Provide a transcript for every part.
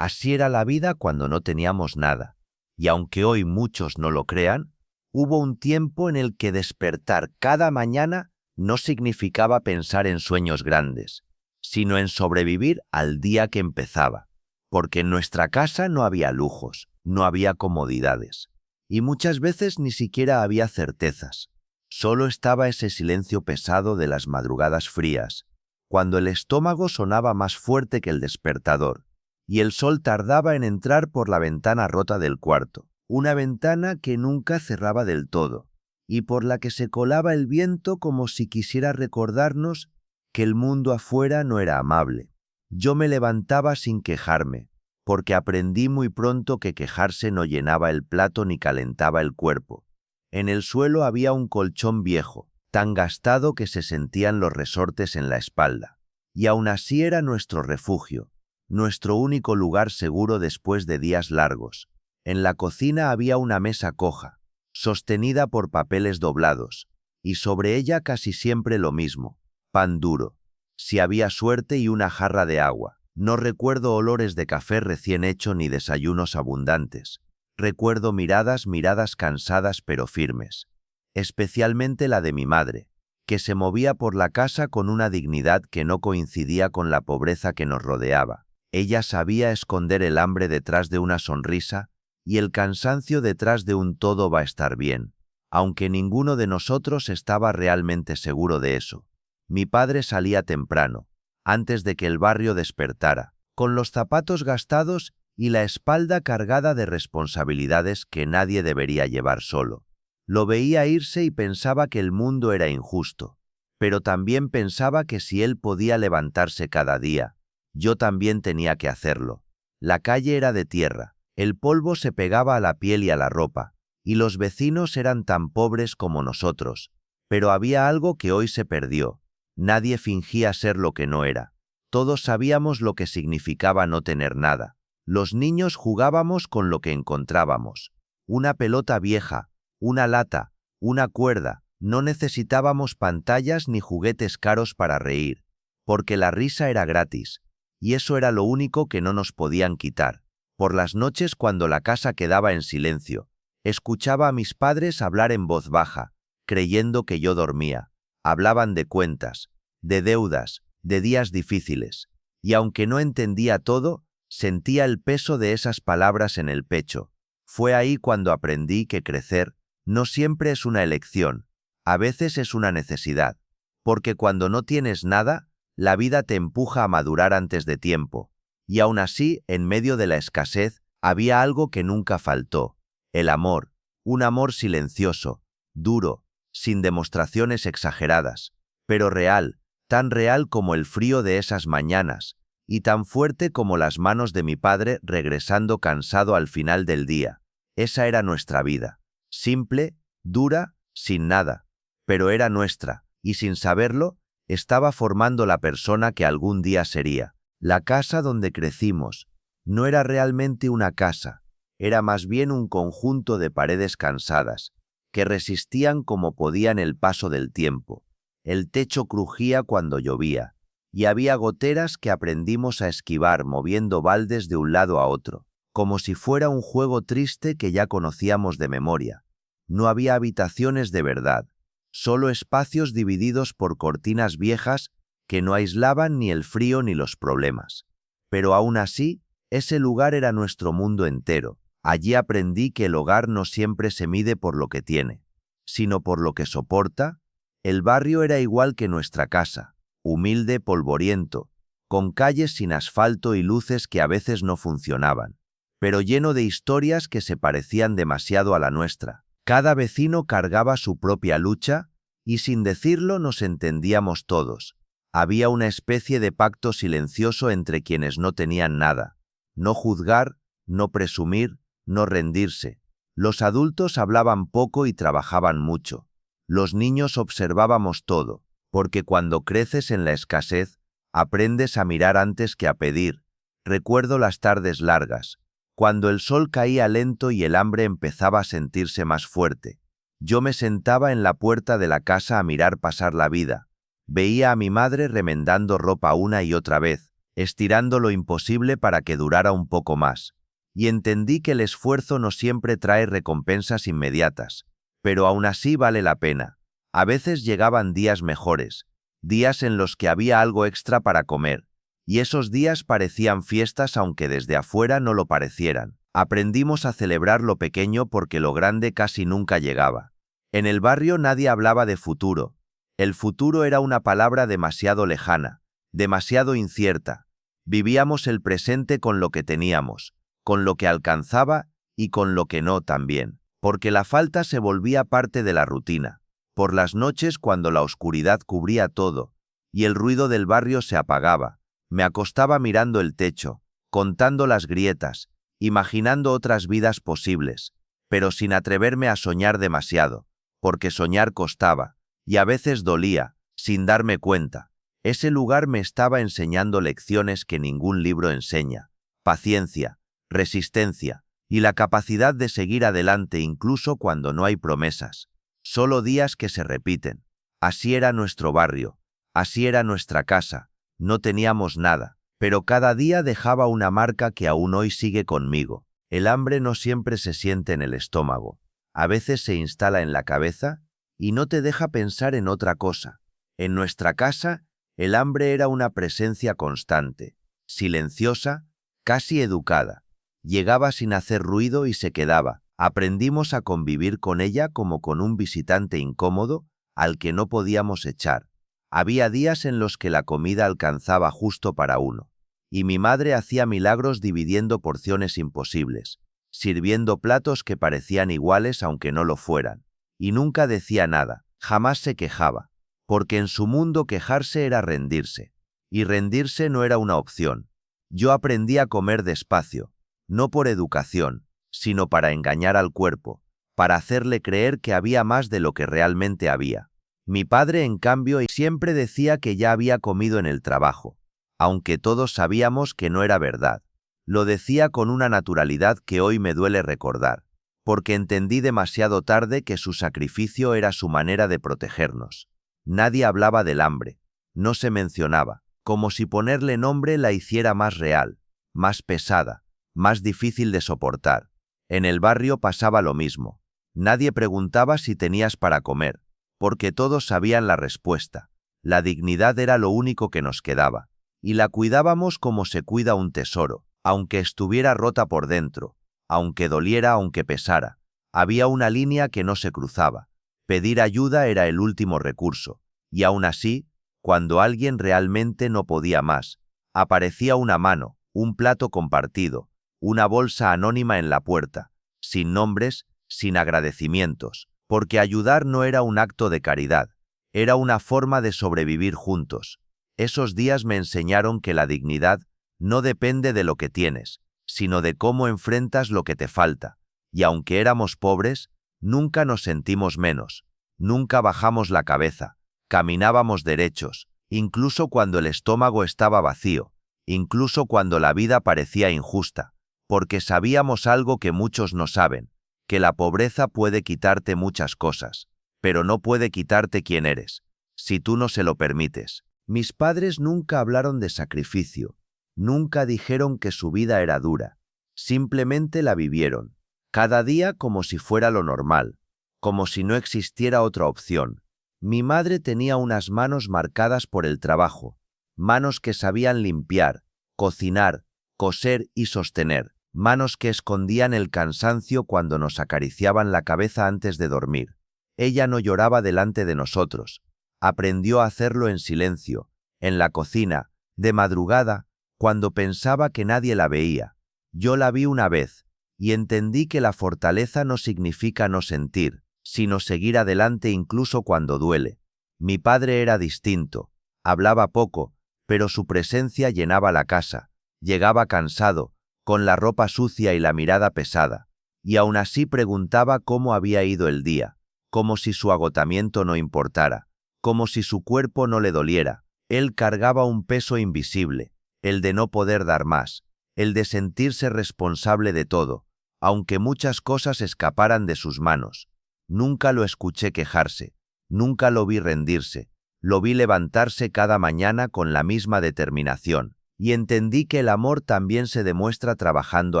Así era la vida cuando no teníamos nada. Y aunque hoy muchos no lo crean, hubo un tiempo en el que despertar cada mañana no significaba pensar en sueños grandes, sino en sobrevivir al día que empezaba. Porque en nuestra casa no había lujos, no había comodidades. Y muchas veces ni siquiera había certezas. Solo estaba ese silencio pesado de las madrugadas frías, cuando el estómago sonaba más fuerte que el despertador, y el sol tardaba en entrar por la ventana rota del cuarto, una ventana que nunca cerraba del todo, y por la que se colaba el viento como si quisiera recordarnos que el mundo afuera no era amable. Yo me levantaba sin quejarme, porque aprendí muy pronto que quejarse no llenaba el plato ni calentaba el cuerpo. En el suelo había un colchón viejo, tan gastado que se sentían los resortes en la espalda, y aún así era nuestro refugio, nuestro único lugar seguro después de días largos. En la cocina había una mesa coja, sostenida por papeles doblados, y sobre ella casi siempre lo mismo, pan duro, si había suerte, y una jarra de agua. No recuerdo olores de café recién hecho ni desayunos abundantes. Recuerdo miradas cansadas pero firmes, especialmente la de mi madre, que se movía por la casa con una dignidad que no coincidía con la pobreza que nos rodeaba. Ella sabía esconder el hambre detrás de una sonrisa y el cansancio detrás de un todo va a estar bien, aunque ninguno de nosotros estaba realmente seguro de eso. Mi padre salía temprano, antes de que el barrio despertara, con los zapatos gastados y la espalda cargada de responsabilidades que nadie debería llevar solo. Lo veía irse y pensaba que el mundo era injusto, pero también pensaba que si él podía levantarse cada día, yo también tenía que hacerlo. La calle era de tierra, el polvo se pegaba a la piel y a la ropa, y los vecinos eran tan pobres como nosotros, pero había algo que hoy se perdió. Nadie fingía ser lo que no era. Todos sabíamos lo que significaba no tener nada. Los niños jugábamos con lo que encontrábamos. Una pelota vieja, una lata, una cuerda. No necesitábamos pantallas ni juguetes caros para reír, porque la risa era gratis, y eso era lo único que no nos podían quitar. Por las noches, cuando la casa quedaba en silencio, escuchaba a mis padres hablar en voz baja, creyendo que yo dormía. Hablaban de cuentas, de deudas, de días difíciles, y aunque no entendía todo, sentía el peso de esas palabras en el pecho. Fue ahí cuando aprendí que crecer no siempre es una elección, a veces es una necesidad, porque cuando no tienes nada, la vida te empuja a madurar antes de tiempo, y aún así, en medio de la escasez, había algo que nunca faltó: el amor, un amor silencioso, duro, sin demostraciones exageradas, pero real, tan real como el frío de esas mañanas, y tan fuerte como las manos de mi padre regresando cansado al final del día. Esa era nuestra vida, simple, dura, sin nada, pero era nuestra, y sin saberlo, estaba formando la persona que algún día sería. La casa donde crecimos no era realmente una casa, era más bien un conjunto de paredes cansadas, que resistían como podían el paso del tiempo. El techo crujía cuando llovía, y había goteras que aprendimos a esquivar moviendo baldes de un lado a otro, como si fuera un juego triste que ya conocíamos de memoria. No había habitaciones de verdad, solo espacios divididos por cortinas viejas que no aislaban ni el frío ni los problemas. Pero aún así, ese lugar era nuestro mundo entero. Allí aprendí que el hogar no siempre se mide por lo que tiene, sino por lo que soporta. El barrio era igual que nuestra casa, humilde, polvoriento, con calles sin asfalto y luces que a veces no funcionaban, pero lleno de historias que se parecían demasiado a la nuestra. Cada vecino cargaba su propia lucha y sin decirlo nos entendíamos todos. Había una especie de pacto silencioso entre quienes no tenían nada: no juzgar, no presumir, no rendirse. Los adultos hablaban poco y trabajaban mucho. Los niños observábamos todo, porque cuando creces en la escasez, aprendes a mirar antes que a pedir. Recuerdo las tardes largas, cuando el sol caía lento y el hambre empezaba a sentirse más fuerte. Yo me sentaba en la puerta de la casa a mirar pasar la vida. Veía a mi madre remendando ropa una y otra vez, estirando lo imposible para que durara un poco más. Y entendí que el esfuerzo no siempre trae recompensas inmediatas, pero aún así vale la pena. A veces llegaban días mejores, días en los que había algo extra para comer, y esos días parecían fiestas aunque desde afuera no lo parecieran. Aprendimos a celebrar lo pequeño porque lo grande casi nunca llegaba. En el barrio nadie hablaba de futuro. El futuro era una palabra demasiado lejana, demasiado incierta. Vivíamos el presente con lo que teníamos, con lo que alcanzaba y con lo que no también, porque la falta se volvía parte de la rutina. Por las noches, cuando la oscuridad cubría todo y el ruido del barrio se apagaba, me acostaba mirando el techo, contando las grietas, imaginando otras vidas posibles, pero sin atreverme a soñar demasiado, porque soñar costaba, y a veces dolía, sin darme cuenta. Ese lugar me estaba enseñando lecciones que ningún libro enseña: paciencia, resistencia y la capacidad de seguir adelante incluso cuando no hay promesas, solo días que se repiten. Así era nuestro barrio, así era nuestra casa. No teníamos nada, pero cada día dejaba una marca que aún hoy sigue conmigo. El hambre no siempre se siente en el estómago, a veces se instala en la cabeza y no te deja pensar en otra cosa. En nuestra casa, el hambre era una presencia constante, silenciosa, casi educada. Llegaba sin hacer ruido y se quedaba. Aprendimos a convivir con ella como con un visitante incómodo al que no podíamos echar. Había días en los que la comida alcanzaba justo para uno, y mi madre hacía milagros dividiendo porciones imposibles, sirviendo platos que parecían iguales aunque no lo fueran, y nunca decía nada, jamás se quejaba, porque en su mundo quejarse era rendirse, y rendirse no era una opción. Yo aprendí a comer despacio, no por educación, sino para engañar al cuerpo, para hacerle creer que había más de lo que realmente había. Mi padre, en cambio, siempre decía que ya había comido en el trabajo, aunque todos sabíamos que no era verdad. Lo decía con una naturalidad que hoy me duele recordar, porque entendí demasiado tarde que su sacrificio era su manera de protegernos. Nadie hablaba del hambre, no se mencionaba, como si ponerle nombre la hiciera más real, más pesada, más difícil de soportar. En el barrio pasaba lo mismo. Nadie preguntaba si tenías para comer, porque todos sabían la respuesta. La dignidad era lo único que nos quedaba, y la cuidábamos como se cuida un tesoro, aunque estuviera rota por dentro, aunque doliera, aunque pesara. Había una línea que no se cruzaba. Pedir ayuda era el último recurso, y aún así, cuando alguien realmente no podía más, aparecía una mano, un plato compartido, una bolsa anónima en la puerta, sin nombres, sin agradecimientos, porque ayudar no era un acto de caridad, era una forma de sobrevivir juntos. Esos días me enseñaron que la dignidad no depende de lo que tienes, sino de cómo enfrentas lo que te falta, y aunque éramos pobres, nunca nos sentimos menos, nunca bajamos la cabeza, caminábamos derechos, incluso cuando el estómago estaba vacío, incluso cuando la vida parecía injusta, porque sabíamos algo que muchos no saben, que la pobreza puede quitarte muchas cosas, pero no puede quitarte quién eres, si tú no se lo permites. Mis padres nunca hablaron de sacrificio, nunca dijeron que su vida era dura, simplemente la vivieron, cada día como si fuera lo normal, como si no existiera otra opción. Mi madre tenía unas manos marcadas por el trabajo, manos que sabían limpiar, cocinar, coser y sostener, manos que escondían el cansancio cuando nos acariciaban la cabeza antes de dormir. Ella no lloraba delante de nosotros, aprendió a hacerlo en silencio, en la cocina, de madrugada, cuando pensaba que nadie la veía. Yo la vi una vez, y entendí que la fortaleza no significa no sentir, sino seguir adelante incluso cuando duele. Mi padre era distinto, hablaba poco, pero su presencia llenaba la casa, llegaba cansado, con la ropa sucia y la mirada pesada, y aún así preguntaba cómo había ido el día, como si su agotamiento no importara, como si su cuerpo no le doliera. Él cargaba un peso invisible, el de no poder dar más, el de sentirse responsable de todo, aunque muchas cosas escaparan de sus manos. Nunca lo escuché quejarse, nunca lo vi rendirse, lo vi levantarse cada mañana con la misma determinación, Y entendí que el amor también se demuestra trabajando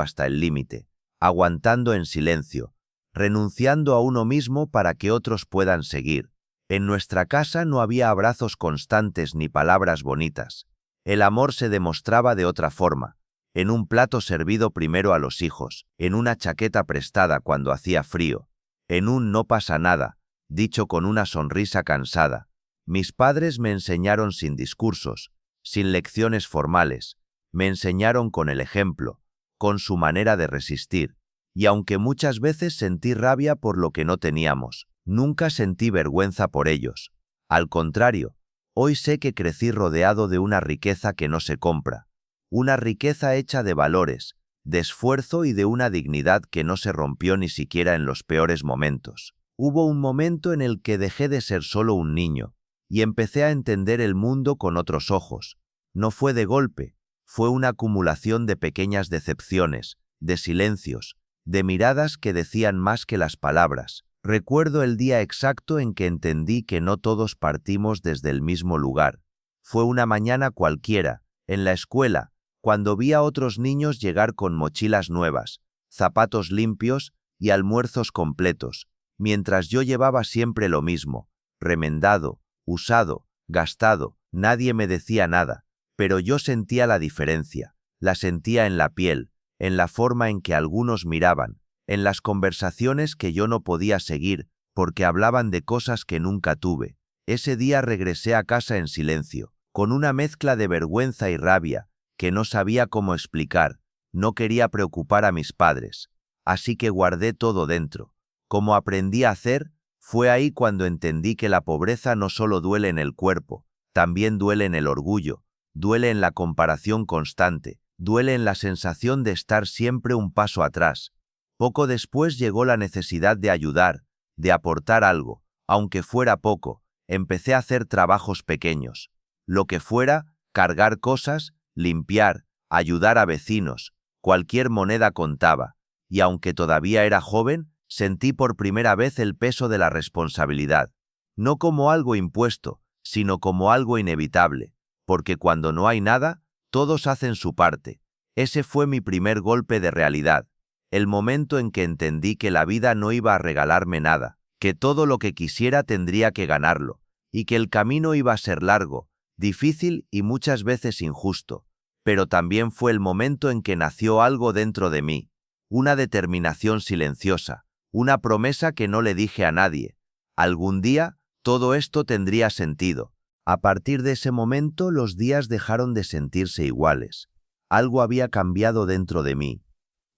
hasta el límite, aguantando en silencio, renunciando a uno mismo para que otros puedan seguir. En nuestra casa no había abrazos constantes ni palabras bonitas. El amor se demostraba de otra forma, en un plato servido primero a los hijos, en una chaqueta prestada cuando hacía frío, en un no pasa nada, dicho con una sonrisa cansada. Mis padres me enseñaron sin discursos, sin lecciones formales, me enseñaron con el ejemplo, con su manera de resistir, y aunque muchas veces sentí rabia por lo que no teníamos, nunca sentí vergüenza por ellos. Al contrario, hoy sé que crecí rodeado de una riqueza que no se compra, una riqueza hecha de valores, de esfuerzo y de una dignidad que no se rompió ni siquiera en los peores momentos. Hubo un momento en el que dejé de ser solo un niño, y empecé a entender el mundo con otros ojos. No fue de golpe, fue una acumulación de pequeñas decepciones, de silencios, de miradas que decían más que las palabras. Recuerdo el día exacto en que entendí que no todos partimos desde el mismo lugar. Fue una mañana cualquiera, en la escuela, cuando vi a otros niños llegar con mochilas nuevas, zapatos limpios y almuerzos completos, mientras yo llevaba siempre lo mismo, remendado, usado, gastado. Nadie me decía nada, pero yo sentía la diferencia, la sentía en la piel, en la forma en que algunos miraban, en las conversaciones que yo no podía seguir porque hablaban de cosas que nunca tuve. Ese día regresé a casa en silencio, con una mezcla de vergüenza y rabia que no sabía cómo explicar. No quería preocupar a mis padres, así que guardé todo dentro. Como aprendí a hacer, fue ahí cuando entendí que la pobreza no solo duele en el cuerpo, también duele en el orgullo, duele en la comparación constante, duele en la sensación de estar siempre un paso atrás. Poco después llegó la necesidad de ayudar, de aportar algo, aunque fuera poco. Empecé a hacer trabajos pequeños. Lo que fuera, cargar cosas, limpiar, ayudar a vecinos, cualquier moneda contaba. Y aunque todavía era joven, sentí por primera vez el peso de la responsabilidad. No como algo impuesto, sino como algo inevitable, porque cuando no hay nada, todos hacen su parte. Ese fue mi primer golpe de realidad, el momento en que entendí que la vida no iba a regalarme nada, que todo lo que quisiera tendría que ganarlo, y que el camino iba a ser largo, difícil y muchas veces injusto. Pero también fue el momento en que nació algo dentro de mí, una determinación silenciosa, una promesa que no le dije a nadie. Algún día, todo esto tendría sentido. A partir de ese momento, los días dejaron de sentirse iguales. Algo había cambiado dentro de mí.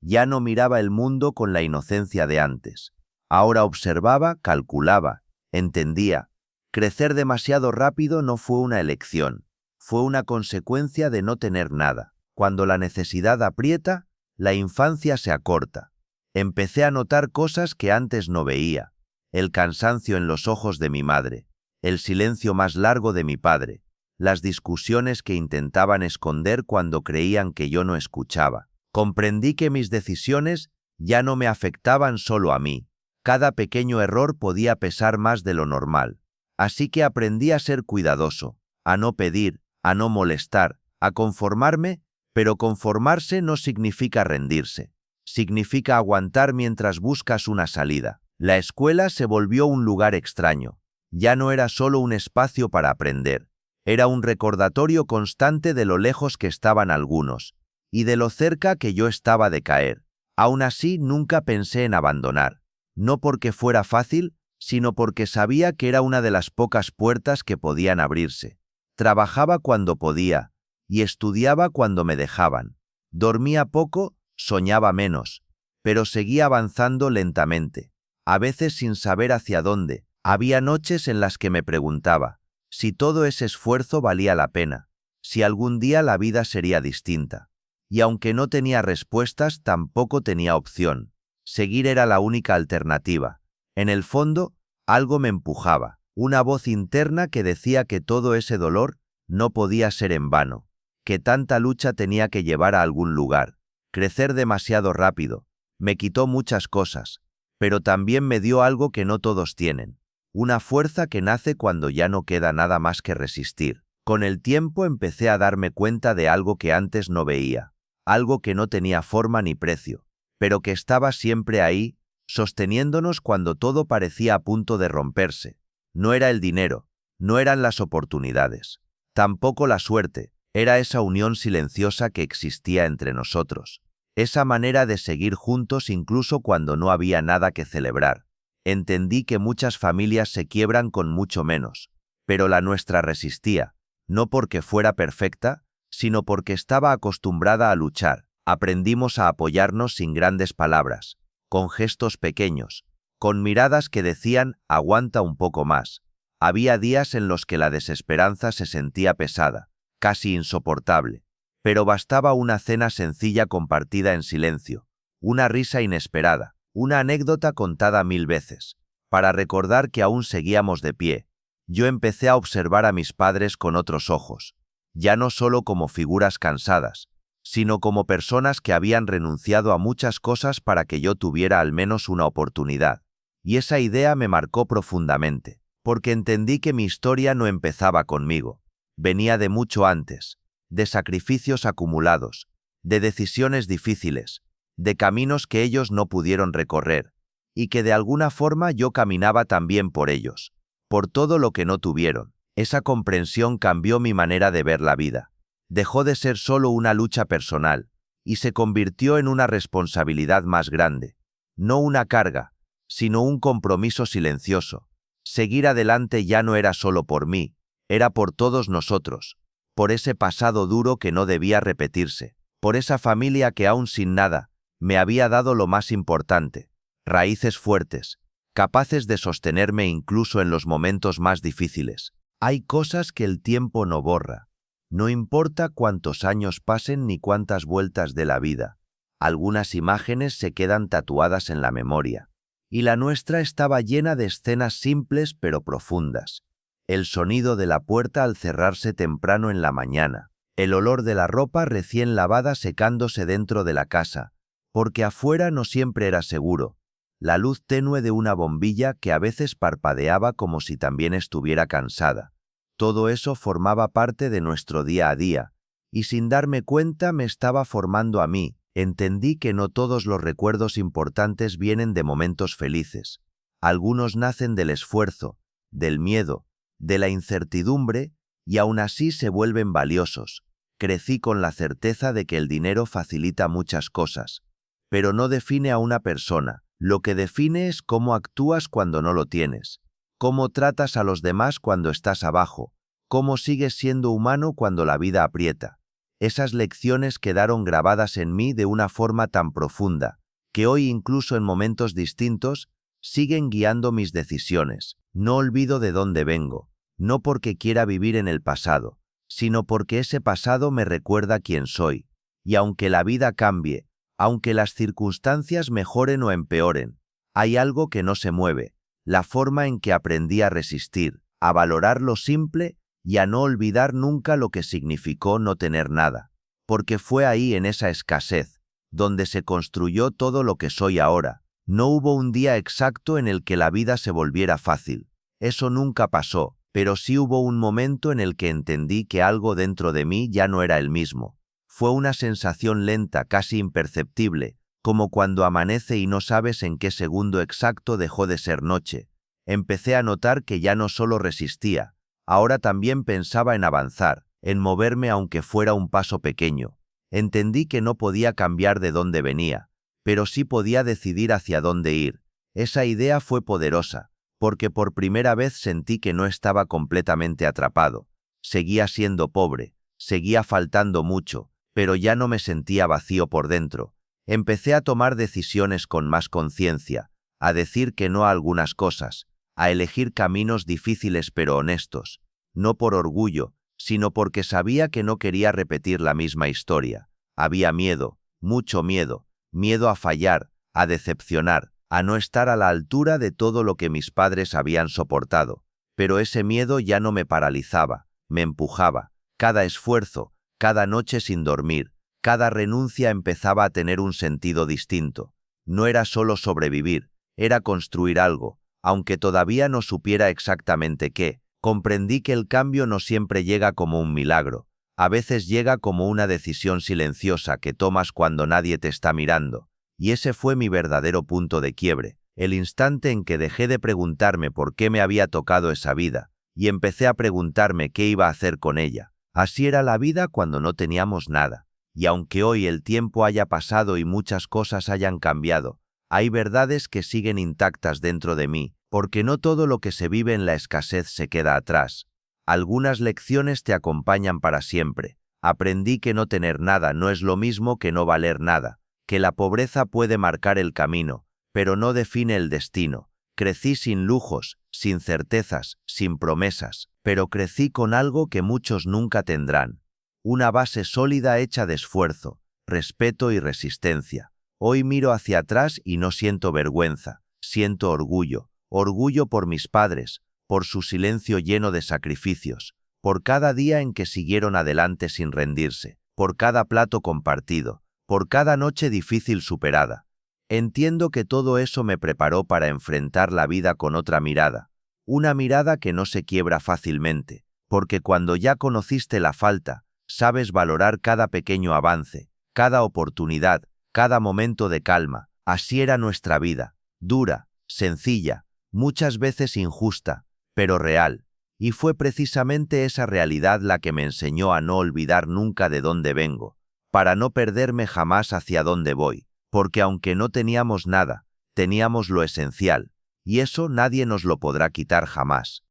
Ya no miraba el mundo con la inocencia de antes. Ahora observaba, calculaba, entendía. Crecer demasiado rápido no fue una elección, fue una consecuencia de no tener nada. Cuando la necesidad aprieta, la infancia se acorta. Empecé a notar cosas que antes no veía. El cansancio en los ojos de mi madre, el silencio más largo de mi padre, las discusiones que intentaban esconder cuando creían que yo no escuchaba. Comprendí que mis decisiones ya no me afectaban solo a mí. Cada pequeño error podía pesar más de lo normal. Así que aprendí a ser cuidadoso, a no pedir, a no molestar, a conformarme, pero conformarse no significa rendirse. Significa aguantar mientras buscas una salida. La escuela se volvió un lugar extraño. Ya no era solo un espacio para aprender. Era un recordatorio constante de lo lejos que estaban algunos y de lo cerca que yo estaba de caer. Aún así, nunca pensé en abandonar. No porque fuera fácil, sino porque sabía que era una de las pocas puertas que podían abrirse. Trabajaba cuando podía y estudiaba cuando me dejaban. Dormía poco, soñaba menos, pero seguía avanzando lentamente, a veces sin saber hacia dónde. Había noches en las que me preguntaba si todo ese esfuerzo valía la pena, si algún día la vida sería distinta. Y aunque no tenía respuestas, tampoco tenía opción. Seguir era la única alternativa. En el fondo, algo me empujaba, una voz interna que decía que todo ese dolor no podía ser en vano, que tanta lucha tenía que llevar a algún lugar. Crecer demasiado rápido me quitó muchas cosas, pero también me dio algo que no todos tienen, una fuerza que nace cuando ya no queda nada más que resistir. Con el tiempo empecé a darme cuenta de algo que antes no veía, algo que no tenía forma ni precio, pero que estaba siempre ahí, sosteniéndonos cuando todo parecía a punto de romperse. No era el dinero, no eran las oportunidades, tampoco la suerte, era esa unión silenciosa que existía entre nosotros, esa manera de seguir juntos incluso cuando no había nada que celebrar. Entendí que muchas familias se quiebran con mucho menos, pero la nuestra resistía, no porque fuera perfecta, sino porque estaba acostumbrada a luchar. Aprendimos a apoyarnos sin grandes palabras, con gestos pequeños, con miradas que decían «aguanta un poco más». Había días en los que la desesperanza se sentía pesada, casi insoportable, pero bastaba una cena sencilla compartida en silencio, una risa inesperada, una anécdota contada 1000 veces, para recordar que aún seguíamos de pie. Yo empecé a observar a mis padres con otros ojos, ya no solo como figuras cansadas, sino como personas que habían renunciado a muchas cosas para que yo tuviera al menos una oportunidad. Y esa idea me marcó profundamente, porque entendí que mi historia no empezaba conmigo, venía de mucho antes, de sacrificios acumulados, de decisiones difíciles, de caminos que ellos no pudieron recorrer, y que de alguna forma yo caminaba también por ellos, por todo lo que no tuvieron. Esa comprensión cambió mi manera de ver la vida. Dejó de ser solo una lucha personal, y se convirtió en una responsabilidad más grande, no una carga, sino un compromiso silencioso. Seguir adelante ya no era solo por mí, era por todos nosotros, por ese pasado duro que no debía repetirse, por esa familia que aún sin nada, me había dado lo más importante, raíces fuertes, capaces de sostenerme incluso en los momentos más difíciles. Hay cosas que el tiempo no borra. No importa cuántos años pasen ni cuántas vueltas de la vida, algunas imágenes se quedan tatuadas en la memoria. Y la nuestra estaba llena de escenas simples pero profundas. El sonido de la puerta al cerrarse temprano en la mañana, el olor de la ropa recién lavada secándose dentro de la casa, porque afuera no siempre era seguro, la luz tenue de una bombilla que a veces parpadeaba como si también estuviera cansada. Todo eso formaba parte de nuestro día a día, y sin darme cuenta me estaba formando a mí. Entendí que no todos los recuerdos importantes vienen de momentos felices. Algunos nacen del esfuerzo, del miedo, de la incertidumbre, y aún así se vuelven valiosos. Crecí con la certeza de que el dinero facilita muchas cosas, pero no define a una persona. Lo que define es cómo actúas cuando no lo tienes, cómo tratas a los demás cuando estás abajo, cómo sigues siendo humano cuando la vida aprieta. Esas lecciones quedaron grabadas en mí de una forma tan profunda, que hoy incluso en momentos distintos, siguen guiando mis decisiones. No olvido de dónde vengo, no porque quiera vivir en el pasado, sino porque ese pasado me recuerda quién soy. Y aunque la vida cambie, aunque las circunstancias mejoren o empeoren, hay algo que no se mueve, la forma en que aprendí a resistir, a valorar lo simple y a no olvidar nunca lo que significó no tener nada, porque fue ahí en esa escasez, donde se construyó todo lo que soy ahora. No hubo un día exacto en el que la vida se volviera fácil, eso nunca pasó, pero sí hubo un momento en el que entendí que algo dentro de mí ya no era el mismo. Fue una sensación lenta, casi imperceptible, como cuando amanece y no sabes en qué segundo exacto dejó de ser noche. Empecé a notar que ya no solo resistía, ahora también pensaba en avanzar, en moverme aunque fuera un paso pequeño. Entendí que no podía cambiar de dónde venía, pero sí podía decidir hacia dónde ir. Esa idea fue poderosa, porque por primera vez sentí que no estaba completamente atrapado. Seguía siendo pobre, seguía faltando mucho, pero ya no me sentía vacío por dentro. Empecé a tomar decisiones con más conciencia, a decir que no a algunas cosas, a elegir caminos difíciles pero honestos, no por orgullo, sino porque sabía que no quería repetir la misma historia. Había miedo, mucho miedo, miedo a fallar, a decepcionar, a no estar a la altura de todo lo que mis padres habían soportado. Pero ese miedo ya no me paralizaba, me empujaba. Cada esfuerzo, cada noche sin dormir, cada renuncia empezaba a tener un sentido distinto. No era solo sobrevivir, era construir algo, aunque todavía no supiera exactamente qué. Comprendí que el cambio no siempre llega como un milagro, a veces llega como una decisión silenciosa que tomas cuando nadie te está mirando, y ese fue mi verdadero punto de quiebre, el instante en que dejé de preguntarme por qué me había tocado esa vida, y empecé a preguntarme qué iba a hacer con ella. Así era la vida cuando no teníamos nada, y aunque hoy el tiempo haya pasado y muchas cosas hayan cambiado, hay verdades que siguen intactas dentro de mí, porque no todo lo que se vive en la escasez se queda atrás. Algunas lecciones te acompañan para siempre. Aprendí que no tener nada no es lo mismo que no valer nada, que la pobreza puede marcar el camino, pero no define el destino. Crecí sin lujos, sin certezas, sin promesas, pero crecí con algo que muchos nunca tendrán. Una base sólida hecha de esfuerzo, respeto y resistencia. Hoy miro hacia atrás y no siento vergüenza, siento orgullo, orgullo por mis padres, por su silencio lleno de sacrificios, por cada día en que siguieron adelante sin rendirse, por cada plato compartido, por cada noche difícil superada. Entiendo que todo eso me preparó para enfrentar la vida con otra mirada, una mirada que no se quiebra fácilmente, porque cuando ya conociste la falta, sabes valorar cada pequeño avance, cada oportunidad, cada momento de calma. Así era nuestra vida, dura, sencilla, muchas veces injusta, pero real, y fue precisamente esa realidad la que me enseñó a no olvidar nunca de dónde vengo, para no perderme jamás hacia dónde voy, porque aunque no teníamos nada, teníamos lo esencial, y eso nadie nos lo podrá quitar jamás.